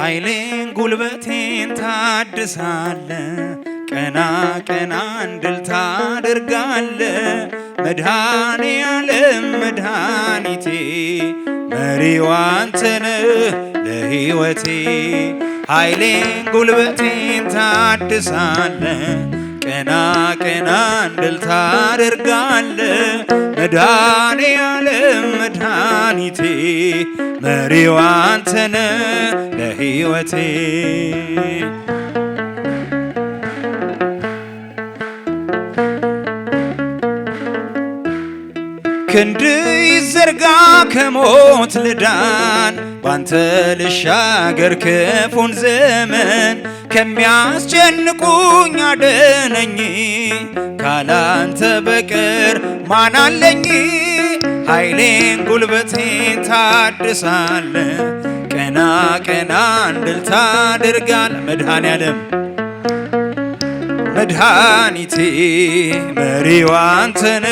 ኃይሌን ጉልበቴን ታድሳለ ቀና ቀና እንድል ታደርጋለ መድኃኔ ዓለም መድኃኒቴ መሪው አንተነ ለሕይወቴ ኃይሌን ጉልበቴን ታድሳለ ቀና ቀና እንድል ታደርጋለ መድኃኔ ዓለም መድኃኒቴ መሪው አንተነ ለሕይወቴ ክንድ ይዘርጋ ከሞት ልዳን ባንተ ልሻገር ክፉን ዘመን ከሚያስጨንቁኝ አድነኝ ካላንተ በቀር ማን አለኝ ኃይሌን ጉልበቴን ታድሳለ ቀና ቀና እንድል ታደርጋለ መድኃኔ ዓለም መድኃኒቴ መሪው አንተነ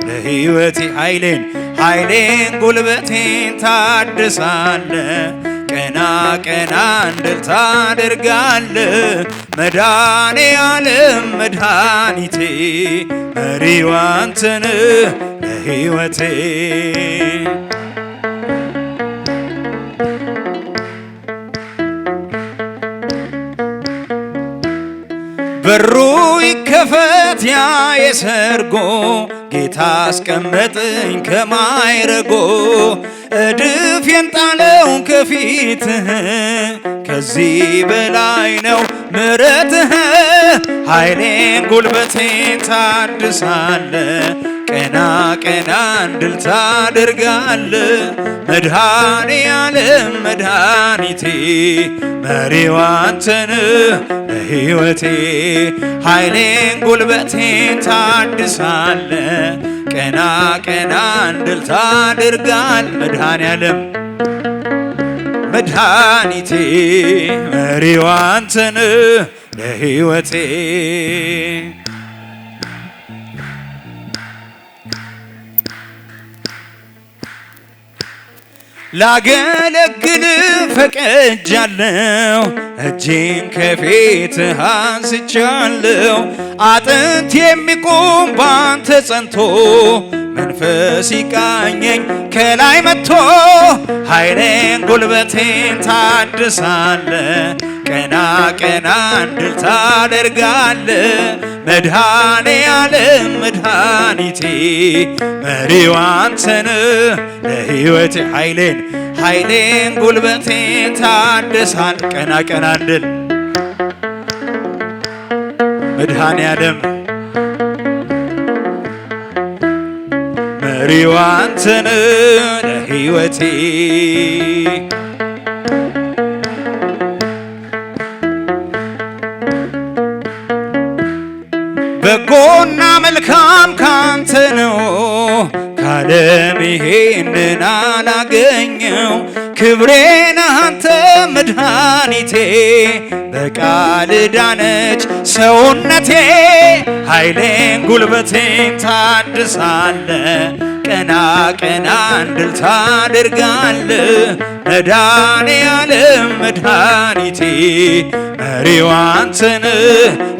ለሕይወቴ ኃይሌን ጉልበቴን ታድሳለ ቀና ቀና እንድል ታደርጋለ መድኃኔ ዓለም መድኃኒቴ መሪው አንተነ ለሕይወቴ በሩ ይከፈት ያ የሰርጎ ጌታ አስቀመጠኝ ከማይረጎ እድፍ የንጣለው ከፊትህ ከዚህ በላይ ነው ምሕረትህ ኃይሌን ጉልበቴን ታድሳለ ቀና ቀና እንድል ታደርጋለ መድኃኔ ዓለም መድኃኒቴ መሪው አንተነ ለሕይወቴ ኃይሌን ጉልበቴን ታድሳለ ቀና ቀና እንድል ታደርጋል መድኃኔ ዓለም መድኃኒቴ መሪው አንተነ ለሕይወቴ ላገለግል ፈቅጃለሁ እጄን ከፊትህ አንስቻለሁ አጥንት የሚቆም ባንተ ጸንቶ መንፈስ ይቃኘኝ ከላይ መጥቶ ኃይሌን ጉልበቴን ታድሳለ ቀና ቀና እንድል ታደርጋለ መድኃኔ ዓለም መድኃኒቴ መሪው አንተነ ለሕይወቴ ኃይሌን ጉልበቴን ታድሳል ቀና ቀና እንድል መድኃኔ ዓለም መሪው አንተነ ለሕይወቴ በጎና መልካም ካንተ ነው ካለም ይሄንን አላገኘው ክብሬን አንተ መድኃኒቴ በቃል ዳነች ሰውነቴ ኃይሌን ጉልበቴን ታድሳለ ቀና ቀና እንድል ታደርጋለ መድኃኔ ዓለም መድኃኒቴ መሪው አንተነ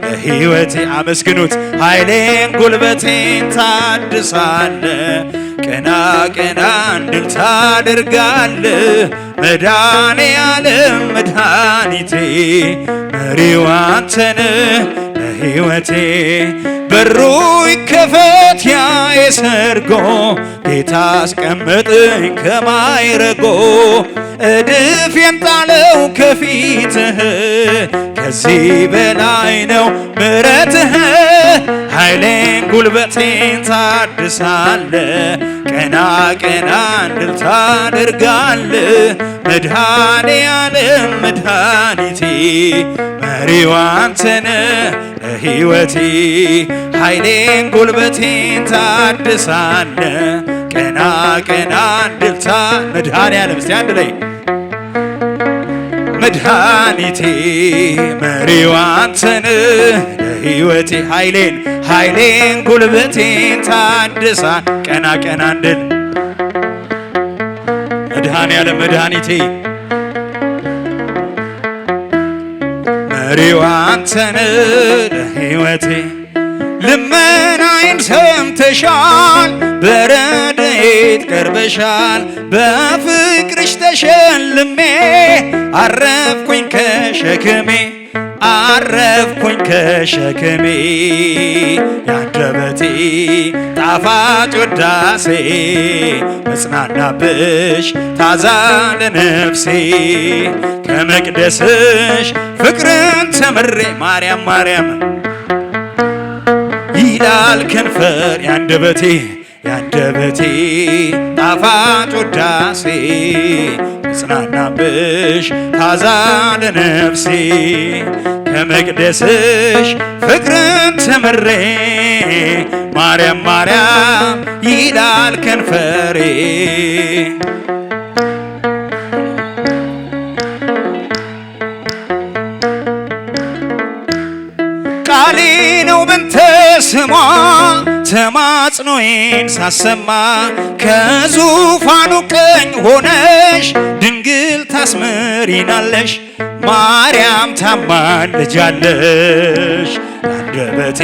ለሕይወቴ አመስግኑት ኃይሌን ጉልበቴን ታድሳለ ቀና ቀና እንድል ታደርጋለ መድኃኔ ዓለም መድኃኒቴ መሪው አንተነ ለሕይወቴ በሩ ይከፈት ያ የሰርጎ ጌታ አስቀመጠኝ ከማይረጎ እድፍ የንጣለው ከፊትህ ከዚህ በላይ ነው ምሕረትህ ኃይሌን ጉልበቴን ታድሳለ ቀና ቀና እንድል ታደርጋለ መድኃኔ ዓለም መድኃኒቴ መሪው አንተነ ለሕይወቴ ኃይሌን ጉልበቴን ታድሳለ ቀና ቀና እንድል መድኃኔ ዓለም እስቲ አንድ ላይ መድኃኒቴ መሪው አንተነ ለሕይወቴ ኃይሌን ጉልበቴን ታድሳል ቀና ቀና እንድል መድኃኔ ዓለም መድኃኒቴ መሪው አንተን ለሕይወቴ ልመናዬን ሰምተሻል በረድኤት ቀርበሻል በፍቅርሽ ተሸልሜ አረፍኩኝ ከሸክሜ አረፍኩኝ ከሸክሜ ያንደበቴ ጣፋጭ ውዳሴ መጽናናብሽ ታዛ ለነፍሴ ከመቅደስሽ ፍቅርን ተምሬ ማርያም ማርያም ይላል ከንፈር ያንደበቴ ያንደበቴ ጣፋጭ ውዳሴ መጽናናብሽ ታዛ ለነፍሴ ከመቅደስሽ ፍቅርን ተምሬ ማርያም ማርያም ይላል ከንፈሬ ቃሌ ነው በንተ ስሟ ተማጽኖዬን ሳሰማ ከዙፋኑ ቀኝ ሆነሽ ድንግል ታስምሪናለሽ ማርያም ታማልጃለሽ ያንደበቴ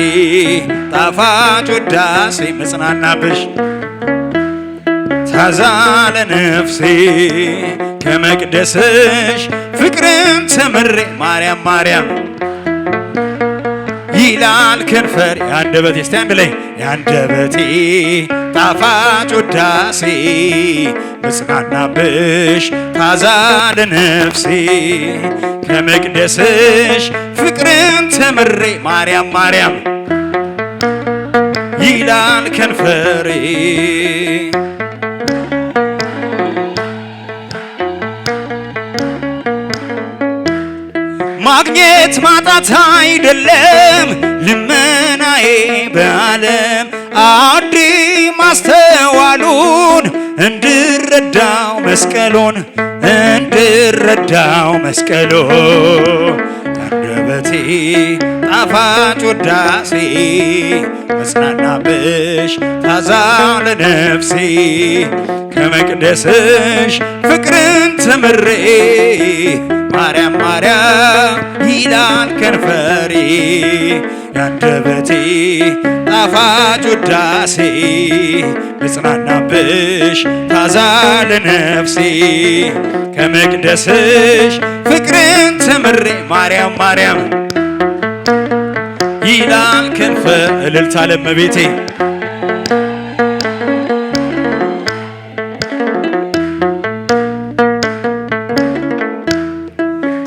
ጣፋጭ ውዳሴ መጽናናብሽ ታዛ ለነፍሴ ከመቅደስሽ ፍቅርን ተምሬ ማርያም ማርያም ይላል ከንፈር ያንደበቴ እስቲ አንድ ላይ ያንደበቴ ጣፋጭ ውዳሴ መጽናናብሽ ታዛ ለነፍሴ ከመቅደስሽ ፍቅርን ተምሬ ማርያም ማርያም ይላል ከንፈሬ ማግኘት ማጣት አይደለም ልመናዬ በዓለም አዲ ማስተዋሉን እንድረዳው መስቀሉን እንድረዳው መስቀሉን ያንደበቴ ጣፋጭ ውዳሴ መጽናናብሽ ታዛ ለነፍሴ ከመቅደስሽ ፍቅርን ተምሬ ማርያም ማርያም ይላል ከንፈሬ ያንደበቴ ጣፋጭ ውዳሴ መጽናናብሽ ታዛ ለነፍሴ ከመቅደስሽ ፍቅርን ተምሬ ማርያም ማርያም ይላል ከንፈር እልልታ ለእመቤቴ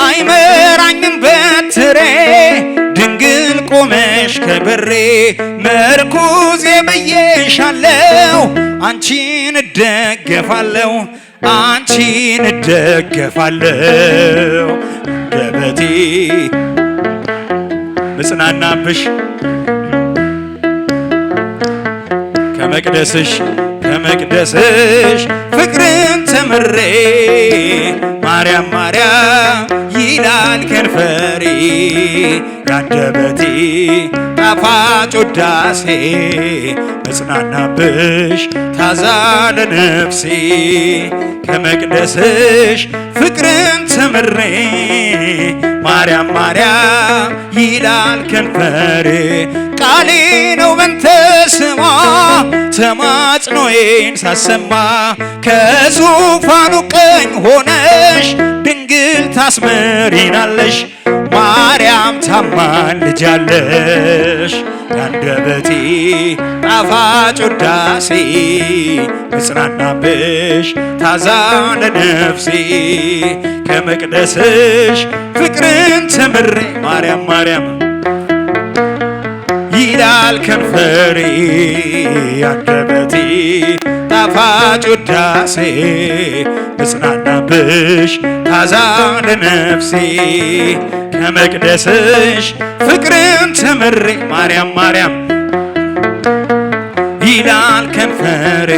አይመራኝም በትሬ ድንግል ቆመሽ ከበሬ መርኩዜ ብዬሻለው አንቺን እደገፋለው አንቺን እደገፋለው ያንደበቴ መጽናናብሽ ከመቅደስሽ ከመቅደስሽ ፍቅርን ተምሬ ማርያም ማርያም ይላል ከንፈሬ ያንደበቴ ጣፋጭ ውዳሴ መጽናናብሽ ታዛ ለነፍሴ ከመቅደስሽ ፍቅርን ተምሬ ማርያም ማርያም ይላል ከንፈሬ ቃሌ ነው በንተ ስሟ ተማጽኖዬን ሳሰማ ከዙፋኑ ቀኝ ሆነሽ ድንግል ታስምሪናለሽ ማርያም ታማልጃለሽ ያንደበቴ ጣፋጭ ውዳሴ መጽናናብሽ ታዛ ለነፍሴ ከመቅደስሽ ፍቅርን ተምሬ ማርያም ማርያም ይላል ከንፈሬ ያንደበቴ ጣፋጭ ውዳሴ መጽናናብሽ ታዛ ለነፍሴ ከመቅደስሽ ፍቅርን ተምሬ ማርያም ማርያም ይላል ከንፈሬ